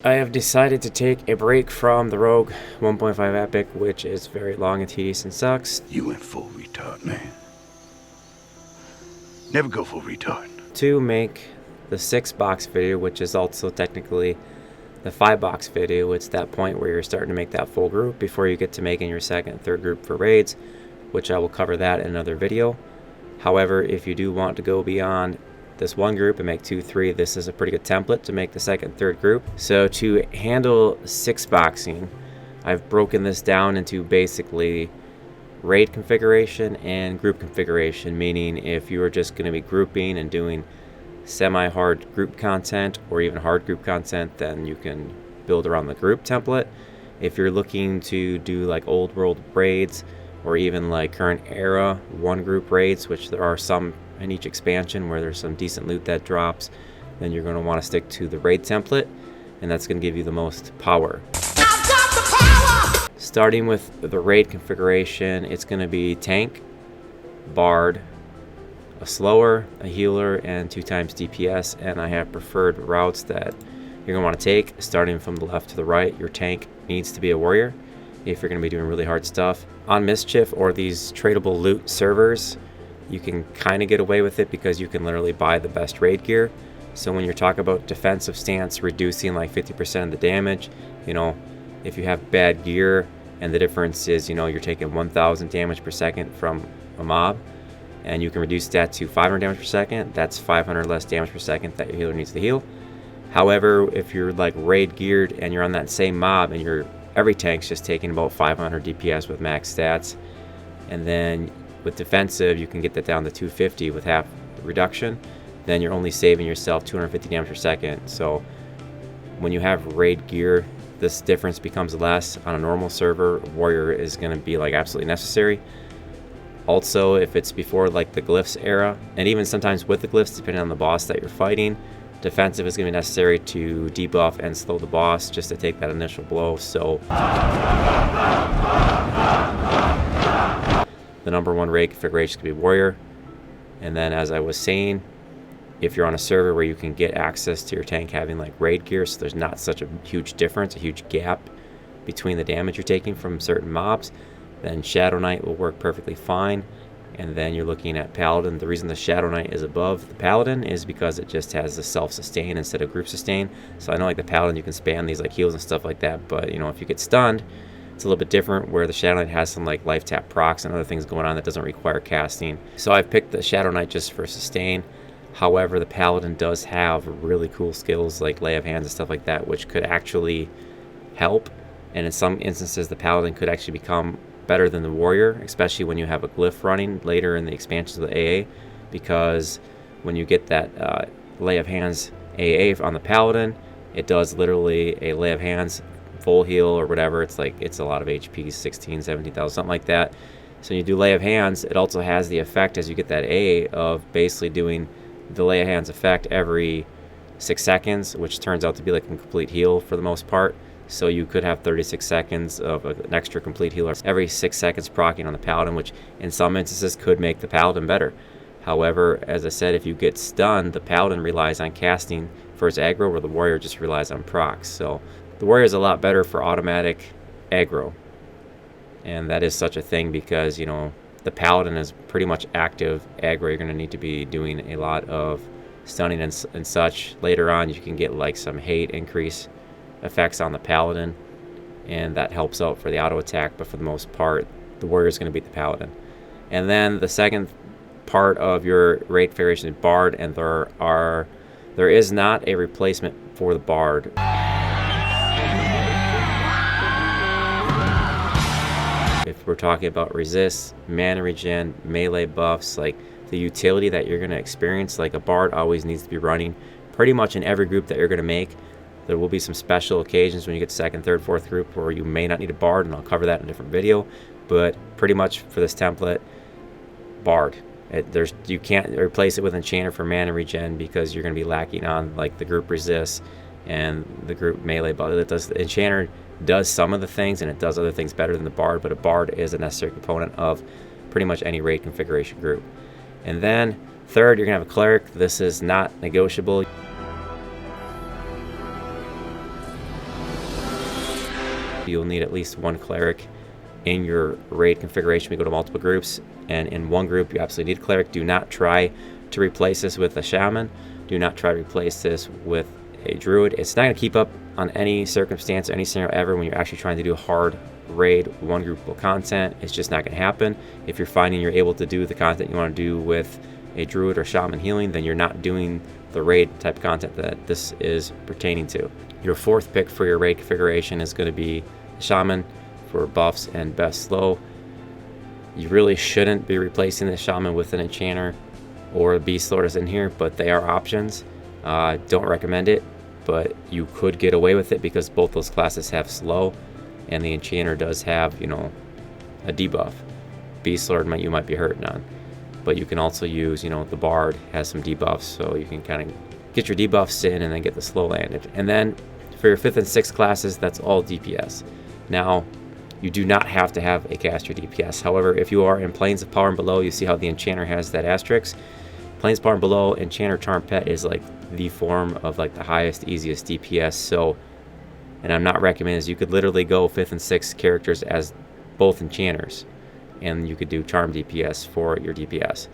I have decided to take a break from the Rogue 1.5 Epic, which is very long and tedious and sucks. You went full retard, man. Never go full retard. To make the 6-box video, which is also technically the 5-box video. It's that point where you're starting to make that full group before you get to making your second and third group for raids, which I will cover that in another video. However, if you do want to go beyond this one group and make 2, 3, this is a pretty good template to make the second, third group. So to handle 6-boxing, I've broken this down into basically raid configuration and group configuration, meaning if you are just going to be grouping and doing semi-hard group content or even hard group content, then you can build around the group template. If you're looking to do like old world raids or even like current era one group raids, which there are some in each expansion where there's some decent loot that drops, then you're going to want to stick to the raid template, and that's going to give you the most power. I've got the power! Starting with the raid configuration, it's going to be tank, bard, a slower, a healer, and 2 times DPS, and I have preferred routes that you're going to want to take. Starting from the left to the right, your tank needs to be a warrior if you're going to be doing really hard stuff. On Mischief or these tradable loot servers, you can kind of get away with it because you can literally buy the best raid gear. So when you're talking about defensive stance, reducing like 50% of the damage, you know, if you have bad gear and the difference is, you know, you're taking 1,000 damage per second from a mob and you can reduce that to 500 damage per second, that's 500 less damage per second that your healer needs to heal. However, if you're like raid geared and you're on that same mob and every tank's just taking about 500 DPS with max stats, and then with defensive, you can get that down to 250 with half reduction. Then you're only saving yourself 250 damage per second. So when you have raid gear, this difference becomes less. On a normal server, warrior is going to be like absolutely necessary. Also, if it's before like the glyphs era, and even sometimes with the glyphs, depending on the boss that you're fighting, defensive is going to be necessary to debuff and slow the boss just to take that initial blow. So the number one raid configuration could be warrior. And then, as I was saying, if you're on a server where you can get access to your tank having like raid gear, so there's not such a huge difference, a huge gap between the damage you're taking from certain mobs, then Shadow Knight will work perfectly fine. And then you're looking at Paladin. The reason the Shadow Knight is above the Paladin is because it just has the self-sustain instead of group sustain. So I know like the Paladin, you can spam these like heals and stuff like that, but you know, if you get stunned, it's a little bit different, where the Shadow Knight has some like life tap procs and other things going on that doesn't require casting. So I've picked the Shadow Knight just for sustain. However, the Paladin does have really cool skills like lay of hands and stuff like that, which could actually help. And in some instances, the Paladin could actually become better than the warrior, especially when you have a glyph running later in the expansions of the AA, because when you get that lay of hands AA on the Paladin, it does literally a lay of hands full heal or whatever. It's like, it's a lot of HP, 16, 17,000, something like that. So when you do lay of hands, it also has the effect as you get that AA of basically doing the lay of hands effect every 6 seconds, which turns out to be like a complete heal for the most part. So you could have 36 seconds of an extra complete healer every 6 seconds proccing on the Paladin, which in some instances could make the Paladin better. However, as I said, if you get stunned, the Paladin relies on casting for its aggro, where the warrior just relies on procs. So the warrior is a lot better for automatic aggro. And that is such a thing because, you know, the Paladin is pretty much active aggro. You're going to need to be doing a lot of stunning and such. Later on, you can get like some hate increase effects on the Paladin, and that helps out for the auto attack, but for the most part, the warrior is going to beat the Paladin. And then the second part of your raid configuration is bard, and there is not a replacement for the bard. If we're talking about resist, mana regen, melee buffs, like the utility that you're going to experience, like a bard always needs to be running pretty much in every group that you're going to make. There will be some special occasions when you get second, third, fourth group where you may not need a bard, and I'll cover that in a different video. But pretty much for this template, bard. You can't replace it with enchanter for mana regen because you're going to be lacking on like the group resist and the group melee. But the enchanter does some of the things, and it does other things better than the bard. But a bard is a necessary component of pretty much any raid configuration group. And then third, you're going to have a cleric. This is not negotiable. you'll need at least one cleric in your raid configuration. We go to multiple groups, and in one group you absolutely need a cleric. Do not try to replace this with a shaman. Do not try to replace this with a druid. It's not going to keep up on any circumstance, any scenario ever when you're actually trying to do hard raid one groupable content. It's just not going to happen. If you're finding you're able to do the content you want to do with a druid or shaman healing, then you're not doing the raid type content that this is pertaining to. Your fourth pick for your raid configuration is going to be shaman for buffs and best slow. You really shouldn't be replacing the shaman with an enchanter or a beast lord is in here, but they are options. Don't recommend it, but you could get away with it because both those classes have slow, and the enchanter does have, you know, a debuff. Beast lord you might be hurting on, but you can also use, you know, the bard has some debuffs, so you can kind of get your debuffs in and then get the slow landed. And then for your 5th and 6th classes, that's all DPS. Now, you do not have to have a caster DPS. However, if you are in Planes of Power and below, you see how the enchanter has that asterisk. Planes of Power and below, enchanter charm pet is like the form of like the highest, easiest DPS. So, and I'm not recommending this, you could literally go 5th and 6th characters as both enchanters, and you could do charm DPS for your DPS.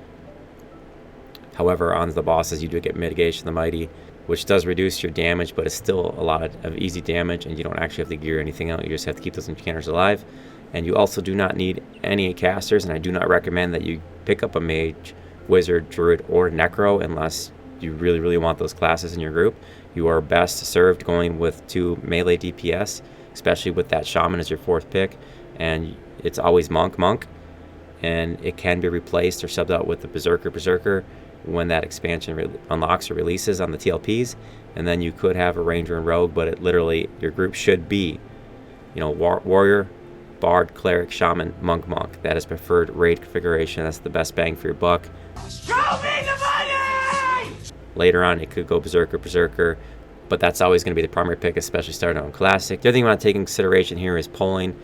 However, on the bosses, you do get Mitigation of the Mighty, which does reduce your damage, but it's still a lot of easy damage, and you don't actually have to gear anything out. You just have to keep those enchanters alive. And you also do not need any casters, and I do not recommend that you pick up a mage, wizard, druid, or necro unless you really, really want those classes in your group. You are best served going with 2 melee DPS, especially with that shaman as your 4th pick, and it's always monk, and it can be replaced or subbed out with the berserker when that expansion unlocks or releases on the TLPs. And then you could have a ranger and rogue, but it literally, your group should be, you know, warrior, bard, cleric, shaman, monk. That is preferred raid configuration. That's the best bang for your buck. Show me the money! Later on, it could go berserker, but that's always going to be the primary pick, especially starting out in classic. The other thing you want to take into consideration here is pulling.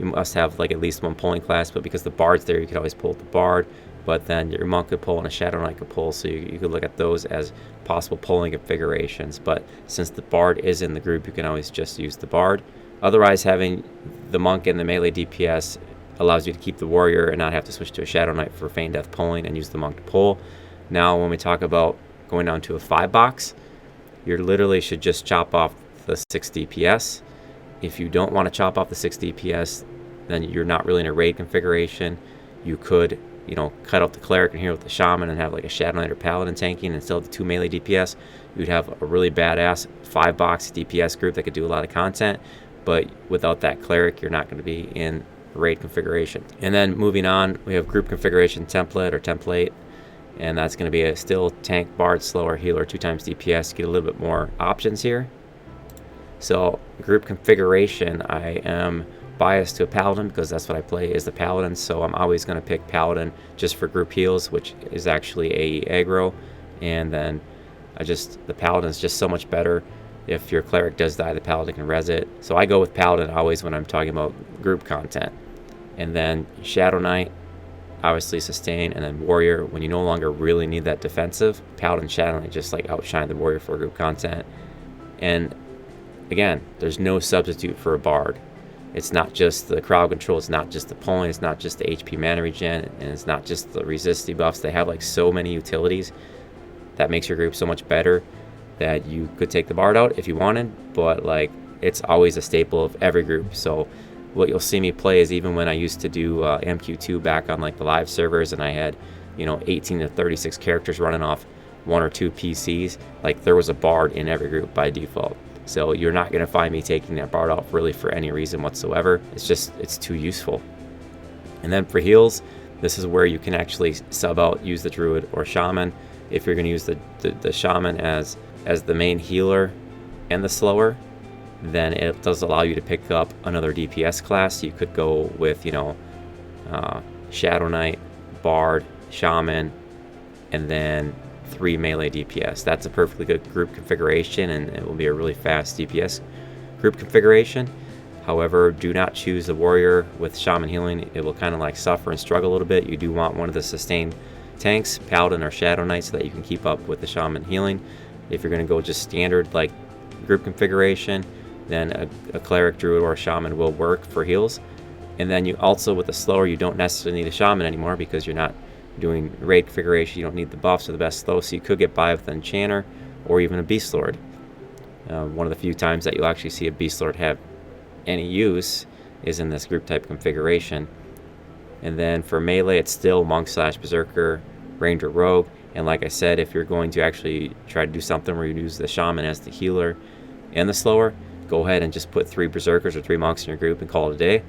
You must have like at least one pulling class, but because the bard's there, you can always pull the bard. But then your monk could pull and a shadow knight could pull, so you could look at those as possible pulling configurations. But since the bard is in the group, you can always just use the bard. Otherwise, having the monk and the melee DPS allows you to keep the warrior and not have to switch to a shadow knight for feign death pulling and use the monk to pull. Now, when we talk about going down to a 5-box, you literally should just chop off the 6 DPS. If you don't want to chop off the 6 DPS, then you're not really in a raid configuration. You could, you know, cut out the cleric in here with the shaman and have like a shadow knight or paladin tanking, and still have the 2 melee DPS. You'd have a really badass 5-box DPS group that could do a lot of content, but without that cleric, you're not going to be in raid configuration. And then moving on, we have group configuration template, and that's going to be a still tank, bard, slower, healer, 2 times DPS. Get a little bit more options here. So group configuration, I am biased to a paladin because that's what I play, is the paladin, so I'm always going to pick paladin just for group heals, which is actually a aggro. And then the paladin is just so much better. If your cleric does die, the paladin can res it, so I go with paladin always when I'm talking about group content. And then shadow knight, obviously sustain, and then warrior when you no longer really need that defensive. Paladin, shadow knight just like outshine the warrior for group content. And again, there's no substitute for a bard. It's not just the crowd control, it's not just the pulling, it's not just the HP mana regen, and it's not just the resist debuffs. They have like so many utilities that makes your group so much better that you could take the bard out if you wanted, but like it's always a staple of every group. So what you'll see me play is, even when I used to do MQ2 back on like the live servers, and I had, you know, 18 to 36 characters running off 1 or 2 PCs, like there was a bard in every group by default. So you're not going to find me taking that bard off really for any reason whatsoever. It's too useful. And then for heals, this is where you can actually sub out, use the druid or shaman. If you're going to use the shaman as the main healer and the slower, then it does allow you to pick up another DPS class. You could go with, you know, shadow knight, bard, shaman, and then 3 melee DPS. That's a perfectly good group configuration, and it will be a really fast DPS group configuration. However, do not choose the warrior with shaman healing. It will kind of like suffer and struggle a little bit. You do want one of the sustained tanks, paladin or shadow knight, so that you can keep up with the shaman healing. If you're going to go just standard like group configuration, then a cleric, druid, or a shaman will work for heals. And then you also, with the slower, you don't necessarily need a shaman anymore because you're not doing raid configuration. You don't need the buffs or the best slow, so you could get by with an enchanter or even a beast lord. One of the few times that you'll actually see a beast lord have any use is in this group type configuration. And then for melee, it's still monk / berserker, ranger, rogue. And like I said, if you're going to actually try to do something where you use the shaman as the healer and the slower, go ahead and just put 3 berserkers or 3 monks in your group and call it a day.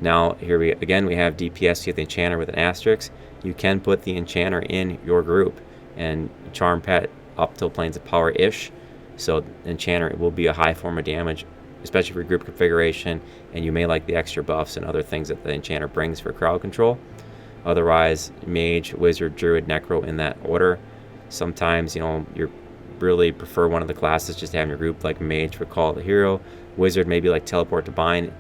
Now here we have DPS. You have the enchanter with an asterisk. You can put the enchanter in your group and charm pet up till planes of power ish. So enchanter will be a high form of damage, especially for group configuration, and you may like the extra buffs and other things that the enchanter brings for crowd control. Otherwise, mage, wizard, druid, necro in that order. Sometimes, you really prefer one of the classes just to have in your group, like mage for call the hero, wizard maybe like teleport to bind,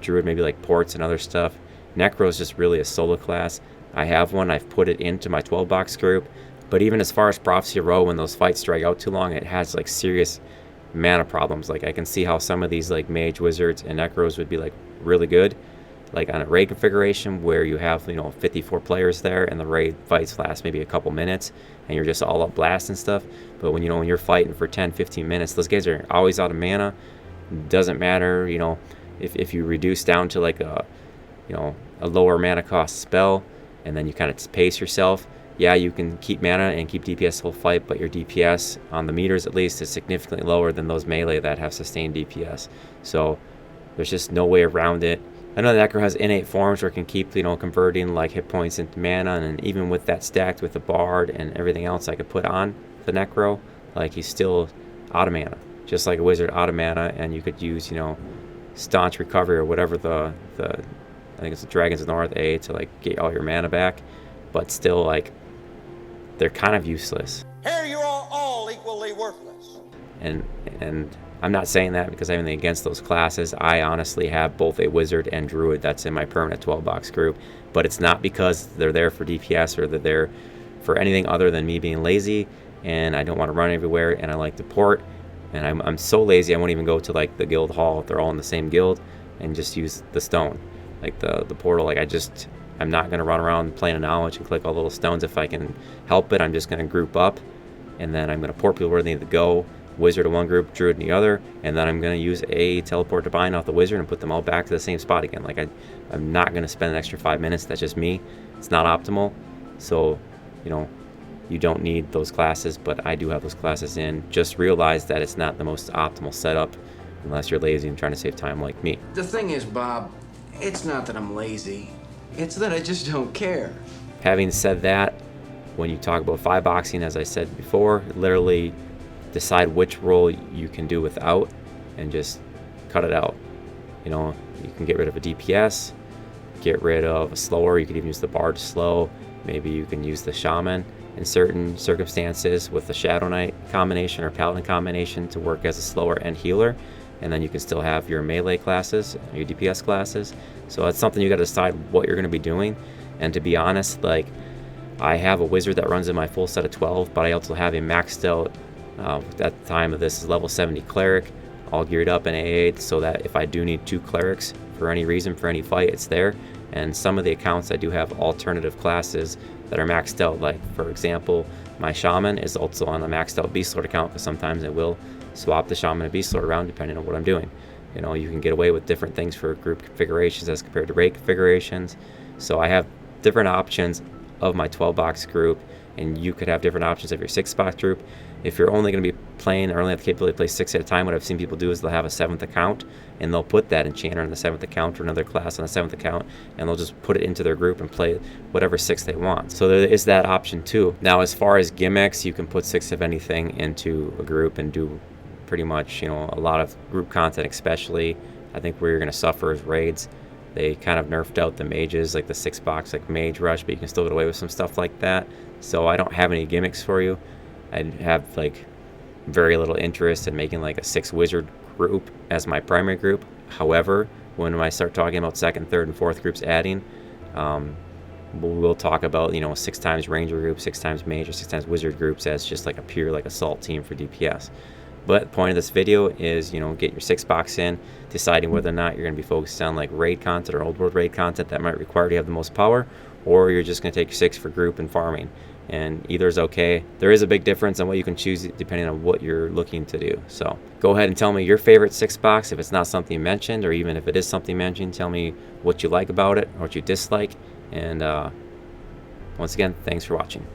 druid maybe like ports and other stuff. Necro is just really a solo class. I have one, I've put it into my 12-box group, but even as far as Prophecy Row, when those fights drag out too long, it has like serious mana problems. Like I can see how some of these like mage, wizards, and necros would be like really good, like on a raid configuration where you have 54 players there and the raid fights last maybe a couple minutes and you're just all up blast and stuff. But when when you're fighting for 10-15 minutes, those guys are always out of mana. Doesn't matter if you reduce down to like a lower mana cost spell, and then you kind of pace yourself. Yeah, you can keep mana and keep DPS the whole fight, but your DPS on the meters at least is significantly lower than those melee that have sustained DPS. So there's just no way around it. I know that Necro has innate forms where it can keep converting like hit points into mana, and even with that stacked with the Bard and everything else I could put on the Necro, like he's still out of mana, just like a wizard out of mana. And you could use staunch recovery or whatever the I think it's the Dragons of the North A to like get all your mana back, but still like they're kind of useless. Here you are all equally worthless. And I'm not saying that because I have anything against those classes. I honestly have both a wizard and druid that's in my permanent 12-box group, but it's not because they're there for DPS or they're there for anything other than me being lazy and I don't want to run everywhere and I like to port. And I'm so lazy I won't even go to like the guild hall if they're all in the same guild and just use the stone, like the portal. Like I'm not going to run around playing a knowledge and click all the little stones if I can help it. I'm just going to group up, and then I'm going to port people where they need to go. Wizard in one group, druid in the other, and then I'm going to use a teleport to bind off the wizard and put them all back to the same spot again. Like I'm not going to spend an extra 5 minutes. That's just me. It's not optimal. So, you don't need those classes, but I do have those classes in. Just realize that it's not the most optimal setup unless you're lazy and trying to save time like me. The thing is, Bob, it's not that I'm lazy. It's that I just don't care. Having said that, when you talk about 5-boxing, as I said before, literally decide which role you can do without and just cut it out. You can get rid of a DPS, get rid of a slower. You could even use the Bard to slow. Maybe you can use the Shaman in certain circumstances with the Shadow Knight combination or Paladin combination to work as a slower and healer. And then you can still have your melee classes, your DPS classes. So it's something you got to decide what you're going to be doing. And to be honest, like I have a wizard that runs in my full set of 12, but I also have a maxed out, at the time of this, is level 70 cleric, all geared up in AA, so that if I do need 2 clerics for any reason, for any fight, it's there. And some of the accounts I do have alternative classes that are maxed out. Like for example, my shaman is also on a maxed out beast lord account, because sometimes it will swap the shaman and beast lord around depending on what I'm doing. You can get away with different things for group configurations as compared to raid configurations. So I have different options of my 12-box group, and you could have different options of your 6-box group. If you're only going to be playing or only have the capability to play 6 at a time, what I've seen people do is they'll have a 7th account and they'll put that enchanter on the 7th account or another class on the 7th account, and they'll just put it into their group and play whatever 6 they want. So there is that option too. Now as far as gimmicks, you can put 6 of anything into a group and do pretty much a lot of group content. Especially I think where you're going to suffer is raids. They kind of nerfed out the mages, like the 6-box like mage rush, but you can still get away with some stuff like that. So I don't have any gimmicks for you. I have like very little interest in making like a 6 wizard group as my primary group. However, when I start talking about 2nd, 3rd, and 4th groups adding, we'll talk about 6 times ranger group, 6 times mage, or 6 times wizard groups as just like a pure like assault team for DPS. But the point of this video is, you know, get your 6-box in, deciding whether or not you're going to be focused on like raid content or old world raid content that might require you to have the most power, or you're just going to take your 6 for group and farming. And either is okay. There is a big difference on what you can choose depending on what you're looking to do. So go ahead and tell me your favorite 6-box. If it's not something you mentioned, or even if it is something mentioned, tell me what you like about it or what you dislike. And once again, thanks for watching.